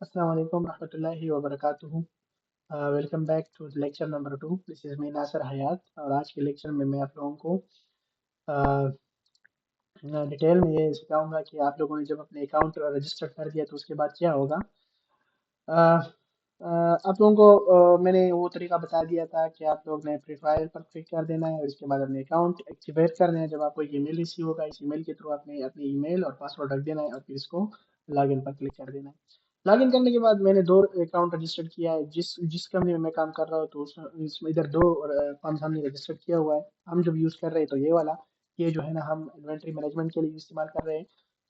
Assalamu alaikum रहमतुल्लाहि व बरकातुहू। Welcome back to lecture number 2। This is me Nasir Hayat और आज के लेक्चर में मैं आप लोगों को डिटेल में ये सिखाऊंगा कि आप लोगों ने जब अपने अकाउंट रजिस्टर कर दिया तो उसके बाद क्या होगा। अ, आप लोगों को मैंने वो तरीका बता दिया था कि आप लोग ने प्रोफाइल पर क्लिक कर देना है और इसके बाद अपने अकाउंट एक्टिवेट कर देना है। जब आपको एक ईमेल रिसीव होगा, इस ईमेल के थ्रू आपने अपनी ईमेल और पासवर्ड रख देना है और फिर इसको लॉगिन पर क्लिक कर देना है। लॉगिन करने के बाद मैंने दो अकाउंट रजिस्टर किया है। जिस जिस कंपनी में मैं काम कर रहा हूँ तो इसमें इधर दो फर्म्स हमने रजिस्टर किया हुआ है। हम जब यूज़ कर रहे हैं तो ये वाला, ये जो है ना हम इन्वेंट्री मैनेजमेंट के लिए इस्तेमाल कर रहे हैं।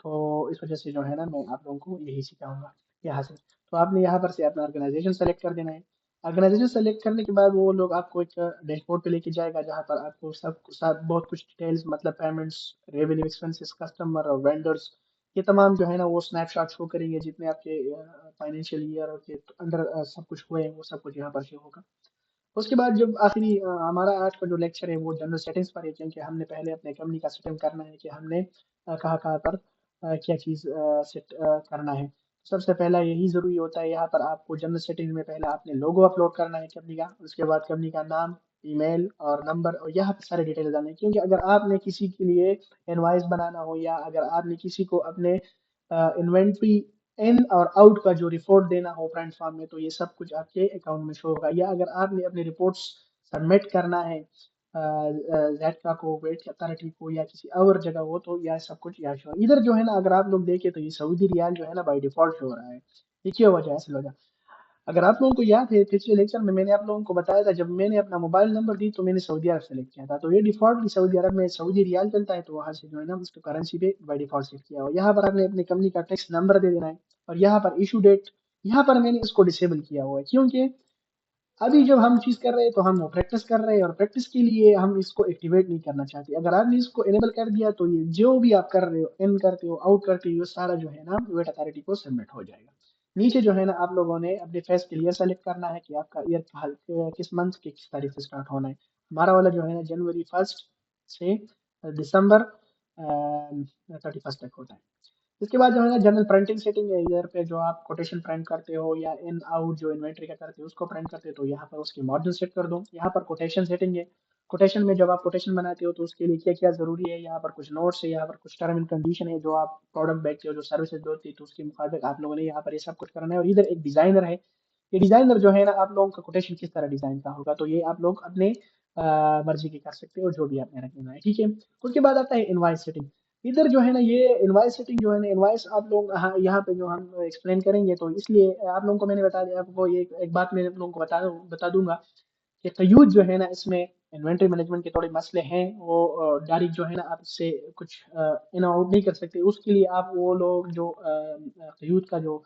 तो इस वजह से जो है ना मैं आप लोगों को यही सिखाऊंगा यहाँ से। तो आपने यहाँ पर से अपना ऑर्गेनाइजेशन सेलेक्ट कर देना है। ऑर्गेनाइजेशन सेलेक्ट करने के बाद वो लोग आपको एक डैशबोर्ड पे लेके जाएगा जहाँ पर आपको सब सब बहुत कुछ डिटेल्स, मतलब पेमेंट्स, रेवेन्यू, एक्सपेंसेस, कस्टमर और वेंडर्स, ये तमाम जो है ना वो स्नैपशॉट शो करेंगे जितने आपके फाइनेंशियल ईयर के अंदर सब कुछ हुए हैं, वो सब कुछ यहाँ पर शो होगा। उसके बाद जब आखिरी हमारा आज का जो लेक्चर है वो जनरल सेटिंग्स पर है, क्योंकि हमने पहले अपने कंपनी का सेटिंग करना है कि हमने कहाँ कहाँ पर क्या चीज़ सेट करना है। सबसे पहला यही ज़रूरी होता है। यहाँ पर आपको जनरल सेटिंग में पहले आपने लोगो अपलोड करना है कंपनी का, उसके बाद कंपनी का नाम, ईमेल और नंबर, और यहाँ पर सारे डिटेल्स डालने हैं। क्योंकि अगर आपने किसी के लिए इनवॉइस बनाना हो या अगर आपने किसी को अपने इन्वेंट्री इन और आउट का जो रिपोर्ट देना हो फ्रंट फॉर्म में, तो ये सब कुछ आपके अकाउंट में शो होगा। या अगर आपने अपनी रिपोर्ट्स सबमिट करना है जेडका को, वेट अथॉरिटी को या किसी और जगह हो, तो यह सब कुछ यहाँ शो। इधर जो है ना अगर आप लोग देखें तो ये सऊदी रियाल जो है ना बाई डिफॉल्ट शो हो रहा है। ये क्या वजह है, असल वजह। अगर आप लोगों को याद है पिछले लेक्चर में मैंने आप लोगों को बताया था, जब मैंने अपना मोबाइल नंबर दी तो मैंने सऊदी अरब सेलेक्ट किया था। तो ये डिफॉल्टली सऊदी अरब में सऊदी रियाल चलता है, तो वहां से जो है ना उसको करेंसी पे बाई डिफॉल्ट सेट किया हुआ। यहाँ पर आपने अपनी कंपनी का टैक्स नंबर दे देना है और यहाँ पर इशू डेट, यहाँ पर मैंने इसको डिसेबल किया हुआ है क्योंकि अभी जब हम चीज कर रहे हैं तो हम वो प्रैक्टिस कर रहे हैं और प्रैक्टिस के लिए हम इसको एक्टिवेट नहीं करना चाहते। अगर आपने इसको इनेबल कर दिया तो ये जो भी आप कर रहे हो, इन करते हो, आउट करते हो, ये सारा जो है ना वेट अथॉरिटी को सबमिट हो जाएगा। नीचे जो है ना आप लोगों ने अपने फेस के लिए सेलेक्ट करना है कि आपका ईयर किस मंथ की किस तारीख से स्टार्ट होना है। हमारा वाला जो है ना जनवरी 1 से दिसंबर 31 तक होता है। इसके बाद जो है ना जनरल प्रिंटिंग सेटिंग है। इधर पे जो आप कोटेशन प्रिंट करते हो या इन आउट जो इन्वेंट्री का करते हो उसको प्रिंट करते हो, तो यहाँ पर उसकी मॉडल सेट कर दो। यहाँ पर कोटेशन सेटिंग है। कोटेशन में जब आप कोटेशन बनाते हो तो उसके लिए क्या क्या जरूरी है, यहाँ पर कुछ नोट्स है, यहाँ पर कुछ टर्म एंड कंडीशन है। जो आप प्रोडक्ट बेचते हो, जो सर्विसेज होती है, तो उसके मुताबिक आप लोगों ने यहाँ पर ये सब कुछ करना है। और इधर एक डिजाइनर है। ये डिजाइनर जो है ना आप लोगों का कोटेशन किस तरह डिजाइन का होगा, तो ये आप लोग अपने मर्जी की कर सकते हो, जो भी आपने रखना है। ठीक है। उसके बाद आता है इनवाइस सेटिंग। इधर जो है ना ये इनवाइस सेटिंग जो है ना, इनवाइस आप लोग हाँ यहाँ पे जो हम एक्सप्लेन करेंगे, तो इसलिए आप लोगों को मैंने बता दिया। आपको ये एक बात मैं आप लोगों को बता दूंगा कि कयूज जो है ना इसमें इन्वेंट्री मैनेजमेंट के थोड़े मसले हैं। वो डायरेक्ट जो है ना आप इससे कुछ इन आउट नहीं कर सकते। उसके लिए आप वो लोग जो कयूज का जो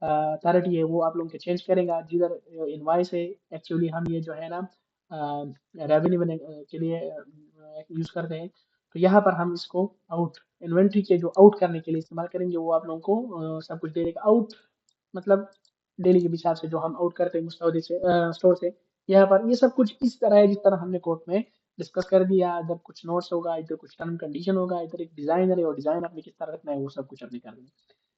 अथॉरिटी है वो आप लोगों के चेंज करेगा। जिधर इनवाइस है, एक्चुअली हम ये जो है ना रेवेन्यू के लिए यूज करते हैं। तो यहाँ पर हम इसको आउट, इन्वेंट्री के जो आउट करने के लिए इस्तेमाल करेंगे, वो आप लोगों को सब कुछ दे देगा। आउट मतलब डेली के हिसाब से जो हम आउट करते हैं मुस्तौदी से, स्टोर से। यहाँ पर ये सब कुछ इस तरह है जिस तरह हमने कोर्ट में डिस्कस कर दिया। इधर कुछ नोट्स होगा, इधर कुछ टर्म कंडीशन होगा, इधर एक डिजाइनर है और डिजाइन आपने किस तरह रखना है वो सब कुछ आपने कर देना।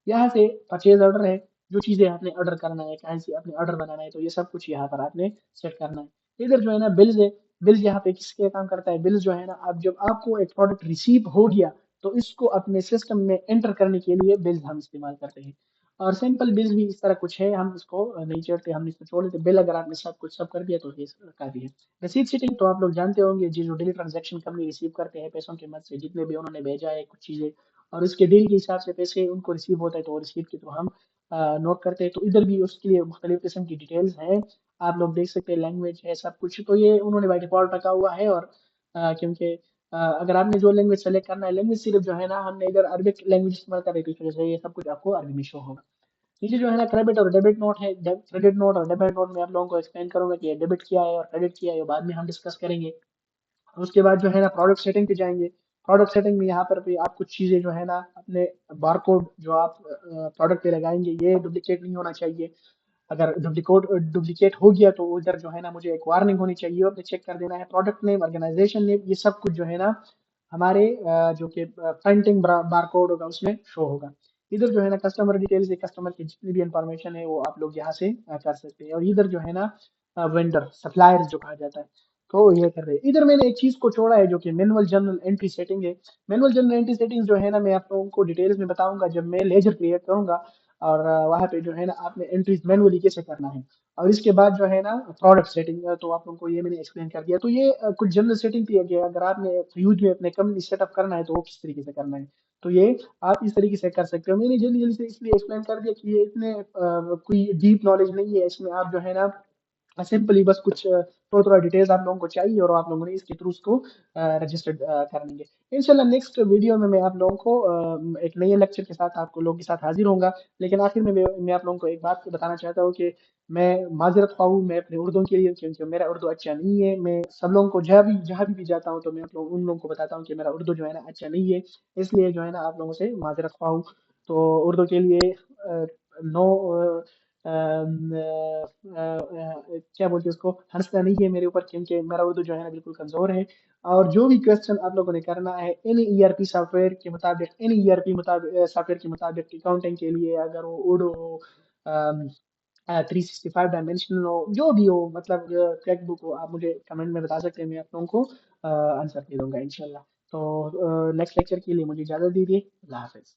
यहाँ से परचेज ऑर्डर है, जो चीजें आपने ऑर्डर करना है, कहाँ से आपने ऑर्डर बनाना है, तो ये सब कुछ यहाँ पर आपने सेट करना है। इधर जो है ना बिल्स है। बिल्स यहाँ पे किसके काम करता है, बिल्स जो है ना आप जब आपको एक प्रोडक्ट रिसीव हो गया तो इसको अपने सिस्टम में एंटर करने के लिए बिल्स हम इस्तेमाल करते हैं। और सिंपल बिल्स भी इस तरह कुछ है, हम इसको नहीं छोड़ते, हम इसको छोड़ देते। बिल अगर आपने सब कर दिया तो ये काफी है। रसीद सीटिंग तो आप लोग जानते होंगे, जो डेली ट्रांजैक्शन कंपनी रिसीव करते हैं पैसों के मद से, जितने भी उन्होंने भेजा है कुछ चीजें, और उसके डील के हिसाब से पैसे उनको रिसीव होता है, तो रिसीव के थ्रू हम नोट करते हैं। तो इधर भी उसके लिए मुख्तलिफ किस्म की डिटेल्स हैं, आप लोग देख सकते हैं। लैंग्वेज है, सब कुछ तो ये उन्होंने बाई डिफॉल्ट रखा हुआ है। और क्योंकि अगर आपने जो लैंग्वेज सेलेक्ट करना है, लैंग्वेज सिर्फ जो है ना हमने इधर अरबिक लैंग्वेज इस्तेमाल कर रही थी, इस वजह से ये सब कुछ आपको अरबी में शो होगा। नीचे जो है ना क्रेडिट और डेबिट नोट है। क्रेडिट नोट और डेबिट नोट में आप लोगों को एक्सप्लेन करूंगा कि डेबिट क्या है और क्रेडिट क्या है, बाद में हम डिस्कस करेंगे। उसके बाद जो है ना प्रोडक्ट सेटिंग पे जाएंगे। प्रोडक्ट सेटिंग में यहाँ पर भी आप कुछ चीजें जो है ना अपने बारकोड जो आप प्रोडक्ट पे लगाएंगे, ये डुप्लीकेट नहीं होना चाहिए। अगर डुप्लीकेट हो गया तो उधर जो है ना मुझे एक वार्निंग होनी चाहिए, और चेक कर देना है। प्रोडक्ट नेम, ऑर्गेनाइजेशन नेम, ये सब कुछ जो है ना हमारे जो कि प्रिंटिंग बारकोड होगा उसमें शो होगा। इधर जो है ना कस्टमर डिटेल्स है, कस्टमर की जितनी भी इंफॉर्मेशन है वो आप लोग यहाँ से कर सकते हैं। और इधर जो है ना वेंडर सप्लायर जो कहा जाता है, तो ये कर रहे हैं। इधर मैंने एक चीज को छोड़ा है जो कि मैनुअल जनरल एंट्री सेटिंग है। मैनुअल जनरल एंट्री सेटिंग्स जो है ना मैं आप लोगों को डिटेल्स में बताऊंगा जब मैं लेजर क्रिएट करूंगा। और वहाँ पे जो है ना आपने एंट्रीज मैनुअली कैसे करना है। और इसके बाद जो है ना प्रोडक्ट सेटिंग, तो आप लोगों को ये मैंने एक्सप्लेन कर दिया। तो ये कुछ जनरल सेटिंग थी कि अगर आपने यूज में अपने कंपनी सेटअप करना है तो वो किस तरीके से करना है। तो ये आप इस तरीके से कर सकते हो। मैंने जल्दी जल्दी से इसलिए एक्सप्लेन कर दिया कि ये इतने कोई डीप नॉलेज नहीं है इसमें। आप जो है ना सिंपली बस कुछ थोड़ा थोड़ा डिटेल्स आप लोगों को चाहिए और आप लोगों ने इसके थ्रू उसको रजिस्टर्ड कर लेंगे। इंशाल्लाह नेक्स्ट वीडियो में मैं आप लोगों को एक नए लेक्चर के साथ आप लोगों के साथ हाजिर होऊंगा। लेकिन आखिर में मैं आप लोगों को एक बात बताना चाहता हूँ कि मैं माजरत ख्वाह हूँ मैं अपने उर्दू के लिए, क्योंकि मेरा उर्दू अच्छा नहीं है। मैं सब लोगों को जहाँ भी जाता हूँ तो मैं आप लोग उन लोगों को बताता हूँ कि मेरा उर्दू जो है ना अच्छा नहीं है। इसलिए जो है ना आप लोगों से माजरत ख्वाह हूँ। तो उर्दू के लिए नो क्या बोलते हैं उसको, हंसना नहीं है मेरे ऊपर, क्योंकि मेरा उर्दू जो है ना बिल्कुल कमजोर है। और जो भी क्वेश्चन आप लोगों ने करना है एनी ईआरपी सॉफ्टवेयर के मुताबिक, एनी ईआरपी मुताबिक सॉफ्टवेयर के मुताबिक अकाउंटिंग के लिए, अगर वो उडो हो, 365 डायमेंशनल हो, जो भी हो, मतलब टेक्स्ट बुक हो, आप मुझे कमेंट में बता सकते हैं। मैं आप लोगों को आंसर दे दूंगा इंशाल्लाह। तो नेक्स्ट लेक्चर के लिए मुझे इजाजत दीजिए। अल्लाह हाफिज।